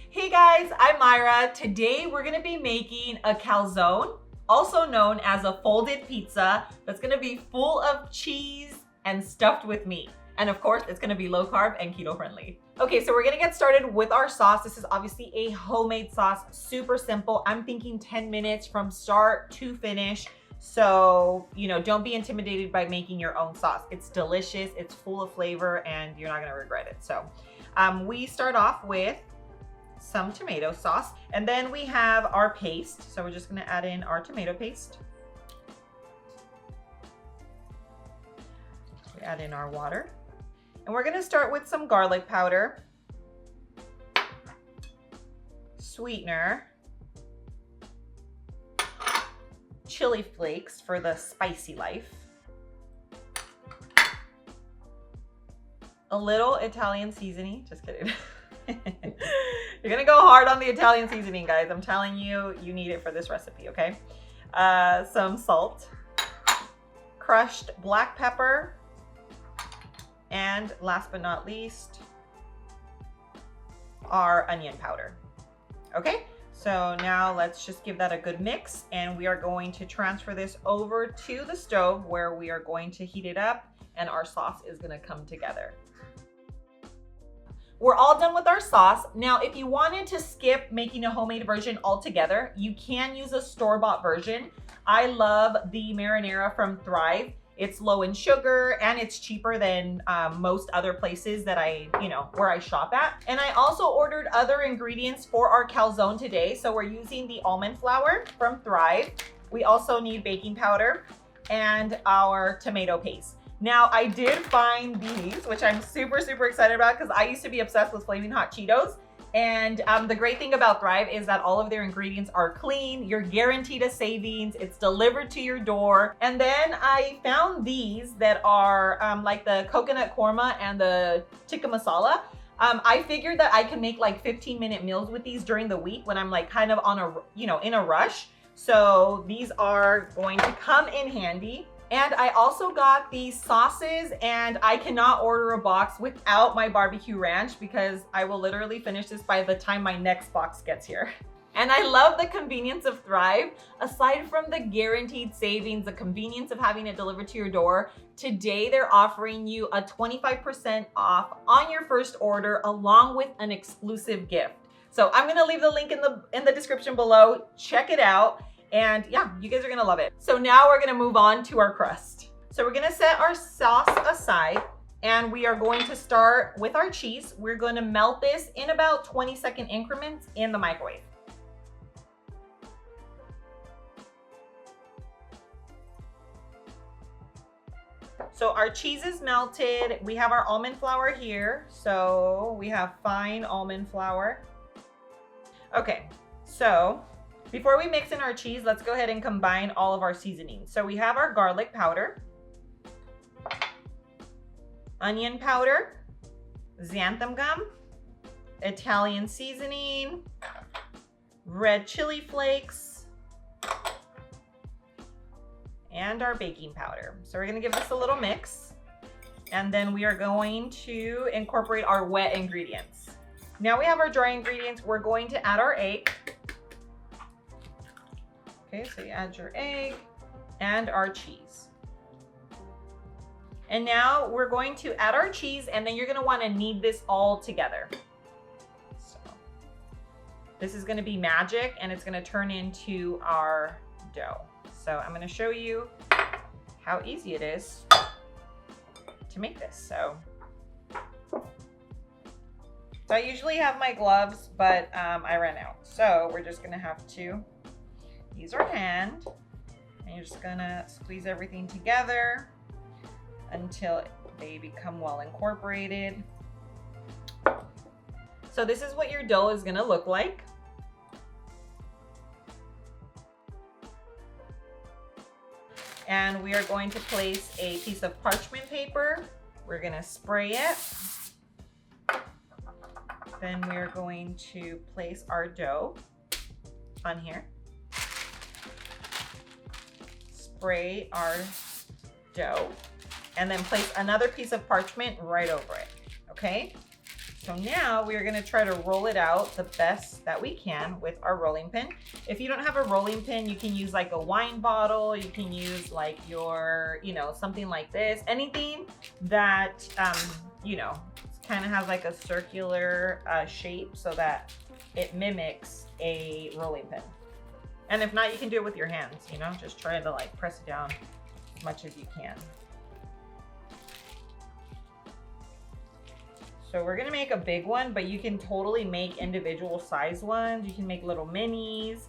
Hey guys, I'm Myra. Today we're gonna be making a calzone, also known as a folded pizza, that's gonna be full of cheese and stuffed with meat. And of course, it's gonna be low carb and keto friendly. Okay, so we're gonna get started with our sauce. This is obviously a homemade sauce, super simple. I'm thinking 10 minutes from start to finish. So, don't be intimidated by making your own sauce. It's delicious, it's full of flavor, and you're not gonna regret it. So, we start off with some tomato sauce, and then we have our paste. So we're just gonna add in our tomato paste. We add in our water, and we're gonna start with some garlic powder, sweetener, chili flakes for the spicy life, a little Italian seasoning, just kidding. You're gonna go hard on the Italian seasoning, guys. I'm telling you, you need it for this recipe, okay? Some salt, crushed black pepper, and last but not least, our onion powder. Okay, so now let's just give that a good mix, and we are going to transfer this over to the stove where we are going to heat it up, and our sauce is gonna come together. We're all done with our sauce. Now, if you wanted to skip making a homemade version altogether, you can use a store-bought version. I love the marinara from Thrive. It's low in sugar and it's cheaper than most other places that where I shop at. And I also ordered other ingredients for our calzone today. So we're using the almond flour from Thrive. We also need baking powder and our tomato paste. Now, I did find these, which I'm super, super excited about because I used to be obsessed with Flaming Hot Cheetos. And the great thing about Thrive is that all of their ingredients are clean. You're guaranteed a savings. It's delivered to your door. And then I found these that are like the coconut korma and the tikka masala. I figured that I can make like 15-minute meals with these during the week when I'm like kind of on in a rush. So these are going to come in handy. And I also got these sauces, and I cannot order a box without my barbecue ranch because I will literally finish this by the time my next box gets here. And I love the convenience of Thrive. Aside from the guaranteed savings, the convenience of having it delivered to your door, today they're offering you a 25% off on your first order along with an exclusive gift. So I'm gonna leave the link in the description below. Check it out. And yeah, you guys are gonna love it. So now we're gonna move on to our crust. So we're gonna set our sauce aside, and we are going to start with our cheese. We're gonna melt this in about 20-second increments in the microwave. So our cheese is melted. We have our almond flour here. So we have fine almond flour. Okay, so before we mix in our cheese, let's go ahead and combine all of our seasonings. So we have our garlic powder, onion powder, xanthan gum, Italian seasoning, red chili flakes, and our baking powder. So we're gonna give this a little mix, and then we are going to incorporate our wet ingredients. Now we have our dry ingredients. We're going to add our egg. Okay, so you add your egg and our cheese. And now we're going to add our cheese, and then you're gonna wanna knead this all together. So this is gonna be magic, and it's gonna turn into our dough. So I'm gonna show you how easy it is to make this. So I usually have my gloves, but I ran out. So we're just gonna have to use our hand, and you're just gonna squeeze everything together until they become well incorporated. So this is what your dough is gonna look like. And we are going to place a piece of parchment paper. We're gonna spray it. Then we're going to place our dough on here. Spray our dough, and then place another piece of parchment right over it, okay? So now we are gonna try to roll it out the best that we can with our rolling pin. If you don't have a rolling pin, you can use like a wine bottle, you can use like your, you know, something like this, anything that, you know, kind of has like a circular shape so that it mimics a rolling pin. And if not, you can do it with your hands, you know, just try to like press it down as much as you can. So we're gonna make a big one, but you can totally make individual size ones. You can make little minis,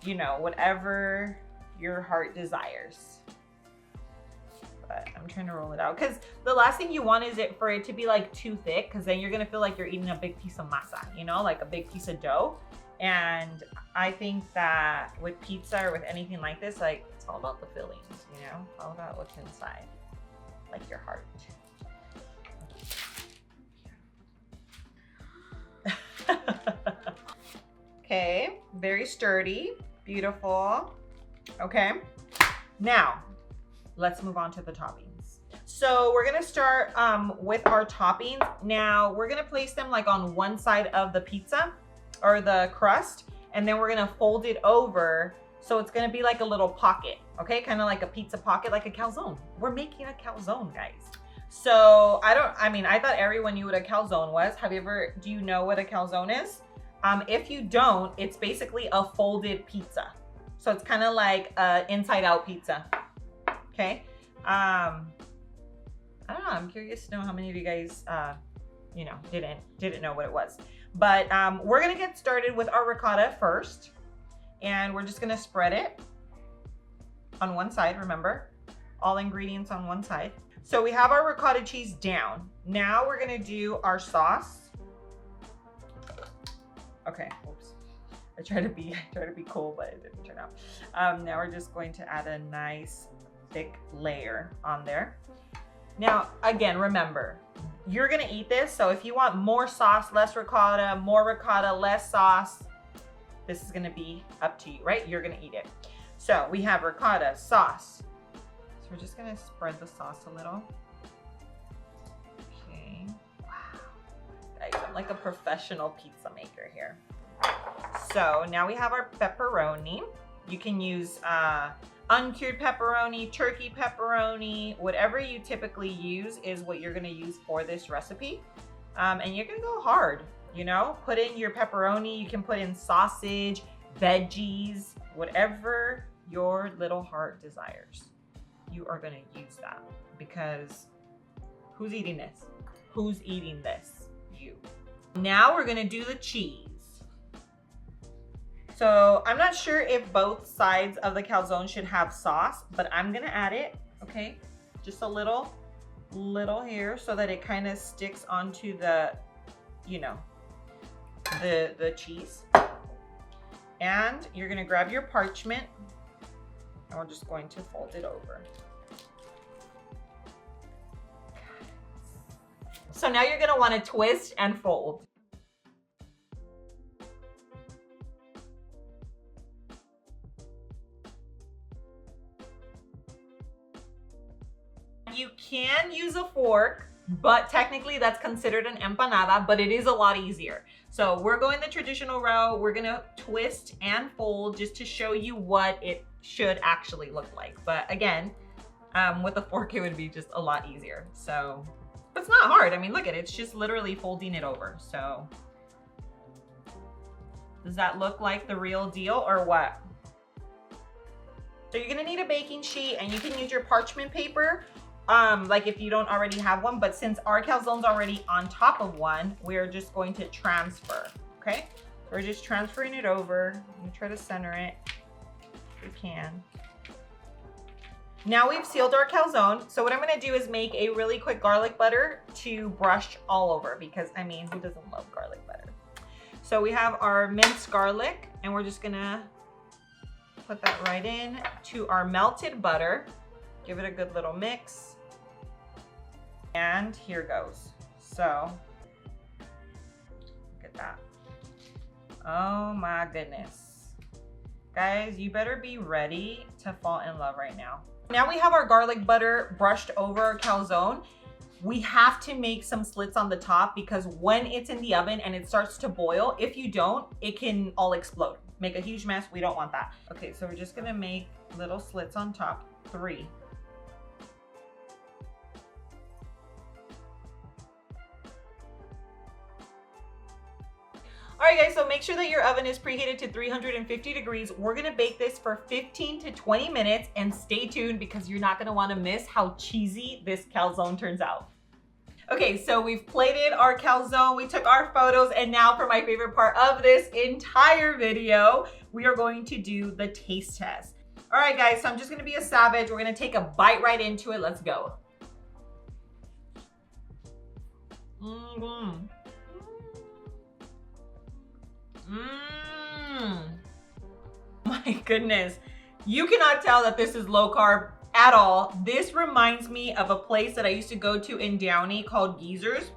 you know, whatever your heart desires. But I'm trying to roll it out because the last thing you want is for it to be like too thick, because then you're gonna feel like you're eating a big piece of masa, you know, like a big piece of dough. And I think that with pizza or with anything like this, like it's all about the fillings, you know, it's all about what's inside, like your heart. Okay, very sturdy, beautiful. Okay, now let's move on to the toppings. So we're gonna start with our toppings. Now we're gonna place them like on one side of the pizza or the crust, and then we're gonna fold it over. So it's gonna be like a little pocket, okay? Kind of like a pizza pocket, like a calzone. We're making a calzone, guys. So I thought everyone knew what a calzone was. Do you know what a calzone is? If you don't, it's basically a folded pizza. So it's kind of like inside out pizza, okay? I don't know, I'm curious to know how many of you guys, you know, didn't know what it was. But we're gonna get started with our ricotta first. And we're just gonna spread it on one side, remember? All ingredients on one side. So we have our ricotta cheese down. Now we're gonna do our sauce. Okay, oops. I try to be cool, but it didn't turn out. Now we're just going to add a nice thick layer on there. Now, again, remember, you're gonna eat this, so if you want more sauce, less ricotta, more ricotta, less sauce, this is gonna be up to you, right? You're gonna eat it. So we have ricotta, sauce. So we're just gonna spread the sauce a little. Okay, wow. Guys, I'm like a professional pizza maker here. So now we have our pepperoni. You can use uncured pepperoni, turkey pepperoni, whatever you typically use is what you're gonna use for this recipe. And you're gonna go hard, you know? Put in your pepperoni, you can put in sausage, veggies, whatever your little heart desires. You are gonna use that because who's eating this? Who's eating this? You. Now we're gonna do the cheese. So I'm not sure if both sides of the calzone should have sauce, but I'm gonna add it, okay? Just a little here so that it kind of sticks onto the, you know, the cheese. And you're gonna grab your parchment and we're just going to fold it over. So now you're gonna wanna twist and fold. You can use a fork, but technically that's considered an empanada, but it is a lot easier. So we're going the traditional route. We're gonna twist and fold just to show you what it should actually look like. But again, with a fork, it would be just a lot easier. So it's not hard. I mean, look at it, it's just literally folding it over. So does that look like the real deal or what? So you're gonna need a baking sheet and you can use your parchment paper. Like if you don't already have one, but since our calzone's already on top of one, we're just going to transfer, okay? We're just transferring it over. You try to center it if you can. Now we've sealed our calzone. So what I'm gonna do is make a really quick garlic butter to brush all over because, I mean, who doesn't love garlic butter? So we have our minced garlic and we're just gonna put that right in to our melted butter. Give it a good little mix. And here goes. So, look at that. Oh my goodness. Guys, you better be ready to fall in love right now. Now we have our garlic butter brushed over our calzone. we have to make some slits on the top because when it's in the oven and it starts to boil, if you don't, it can all explode. Make a huge mess. We don't want that. Okay, so we're just gonna make little slits on top, 3. All right guys, so make sure that your oven is preheated to 350 degrees. We're gonna bake this for 15 to 20 minutes and stay tuned because you're not gonna wanna miss how cheesy this calzone turns out. Okay, so we've plated our calzone, we took our photos, and now for my favorite part of this entire video, we are going to do the taste test. All right guys, so I'm just gonna be a savage. We're gonna take a bite right into it. Let's go. My goodness. You cannot tell that this is low carb at all. This reminds me of a place that I used to go to in Downey called Geezer's.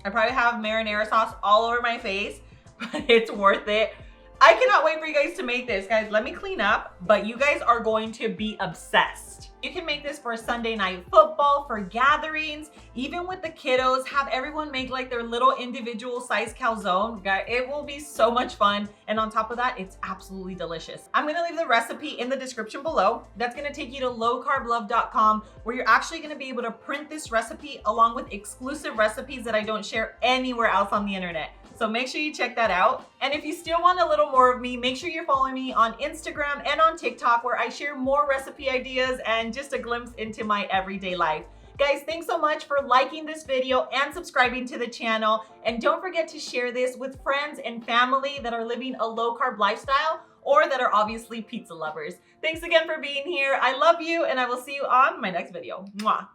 I probably have marinara sauce all over my face, but it's worth it. I cannot wait for you guys to make this. Guys, let me clean up, but you guys are going to be obsessed. You can make this for Sunday night football, for gatherings, even with the kiddos. Have everyone make like their little individual size calzone. Guys, it will be so much fun. And on top of that, it's absolutely delicious. I'm gonna leave the recipe in the description below. That's gonna take you to lowcarblove.com where you're actually gonna be able to print this recipe along with exclusive recipes that I don't share anywhere else on the internet. So make sure you check that out. And if you still want a little more of me, make sure you're following me on Instagram and on TikTok where I share more recipe ideas and just a glimpse into my everyday life. Guys, thanks so much for liking this video and subscribing to the channel. And don't forget to share this with friends and family that are living a low carb lifestyle or that are obviously pizza lovers. Thanks again for being here. I love you and I will see you on my next video. Mwah.